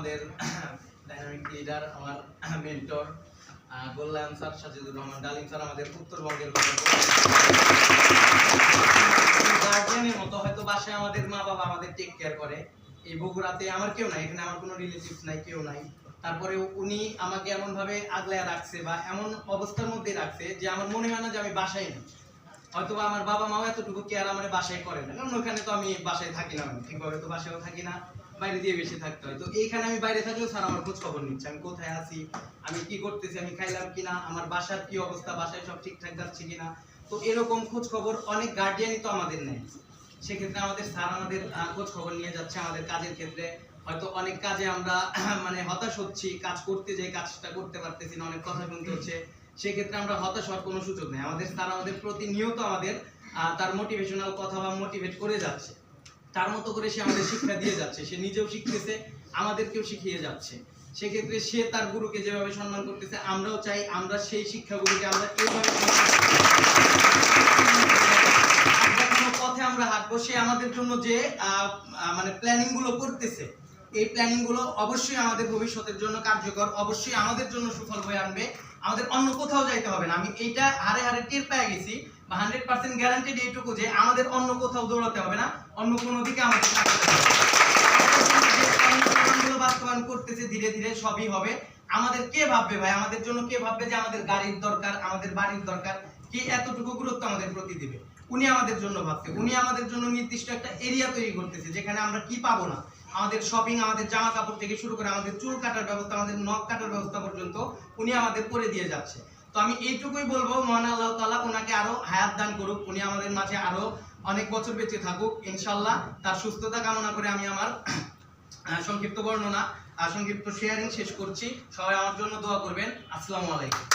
আমাদের dynamic leader, আমার mentor গোল্লায়ন sir, Sajidur Rahman ডালিম স্যার আমাদের উত্তরবঙ্গের গার্জিয়ানের মতো হয়তো বাসায় আমাদের মা বাবা আমাদের টেক কেয়ার করে। এই বগুড়াতে আমার কেউ নাই, এখানে আমার কোনো রিলেটিভস নাই, কেউ নাই। তারপরে উনি আমাকে এমন ভাবে আগলায় রাখছে বা এমন অবস্থার মধ্যে রাখছে যে আমার মনে হয় না যে আমি বাসায় নেই। হয়তো আমার বাবা মাও এতটুকু কেয়ার আমার বাসায় করে না, কারণ ওখানে তো আমি বাসায় থাকি না, আমি ঠিকভাবে তো বাসায়ও থাকি না, বাইরে দিয়ে বেশি থাকতে হয়। তো এইখানে আমি বাইরে থাকলেও স্যার আমার খোঁজ খবর নিচ্ছে, আমি কোথায় আছি, আমি কি করতেছি, আমি খাইলাম কিনা, আমার বাসার কি অবস্থা, বাসায় সব ঠিকঠাক যাচ্ছে কিনা। তো এরকম খোঁজ খবর অনেক গার্ডিয়ানই তো আমাদের নেয়। সেক্ষেত্রে আমাদের স্যার আমাদের খোঁজ খবর নিয়ে যাচ্ছে আমাদের কাজের ক্ষেত্রে। হয়তো অনেক কাজে আমরা মানে হতাশ হচ্ছি, কাজ করতে যাই কাজটা করতে পারতেছি না, অনেক কথা শুনতে হচ্ছে, সেক্ষেত্রে আমরা হতাশ হওয়ার কোনো সুযোগ নেই। আমাদের স্যার আমাদের প্রতিনিয়ত আমাদের তার মোটিভেশনাল কথা বা মোটিভেট করে যাচ্ছে, তার মতো করে সে আমাদের শিক্ষা দিয়ে যাচ্ছে, সে নিজেও শিখতেছে, আমাদেরকেও শিখিয়ে যাচ্ছে। সেক্ষেত্রে সে তার গুরুকে যেভাবে সম্মান করতেছে, আমরাও চাই আমরা সেই শিক্ষাগুলোকে আমরা এইভাবে পথে আমরা হাঁটবো। সে আমাদের জন্য যে মানে প্ল্যানিং গুলো করতেছে, এই প্ল্যানিং গুলো অবশ্যই আমাদের ভবিষ্যতের জন্য কার্যকর, অবশ্যই আমাদের জন্য সুফল বয়ে আনবে। আমাদের অন্য কোথাও যাইতে হবে না। আমি এইটা হারে হারে টের পেয়ে গেছি বা 100% গ্যারান্টেড এইটুকু যে আমাদের অন্য কোথাও দৌড়াতে হবে না, অন্য কোনো দিকে আমাদের বাস্তবায়ন করতেছে, ধীরে ধীরে সবই হবে। আমাদের কে ভাববে ভাই, আমাদের জন্য কে ভাববে যে আমাদের গাড়ির দরকার, আমাদের বাড়ির দরকার, কে এতটুকু গুরুত্ব আমাদের প্রতি দিবে? উনি আমাদের জন্য ভাবছে, উনি আমাদের জন্য নির্দিষ্ট একটা এরিয়া তৈরি করতেছে যেখানে আমরা কি পাবো না। আমাদের শপিং, আমাদের জামা কাপড় থেকে শুরু করে আমাদের চুল কাটার ব্যবস্থা, আমাদের নখ কাটার ব্যবস্থা পর্যন্ত উনি আমাদের করে দিয়ে যাচ্ছে। তো আমি এইটুকুই বলবো, মহান আল্লাহ তাআলা ওনাকে আরো হায়াত দান করুক, উনি আমাদের মাঝে আরো অনেক বছর বেঁচে থাকুক ইনশাআল্লাহ। তার সুস্থতা কামনা করে আমি আমার সংক্ষিপ্ত বর্ণনা, সংক্ষিপ্ত শেয়ারিং শেষ করছি। সবাই আমার জন্য দোয়া করবেন। আসসালামু আলাইকুম।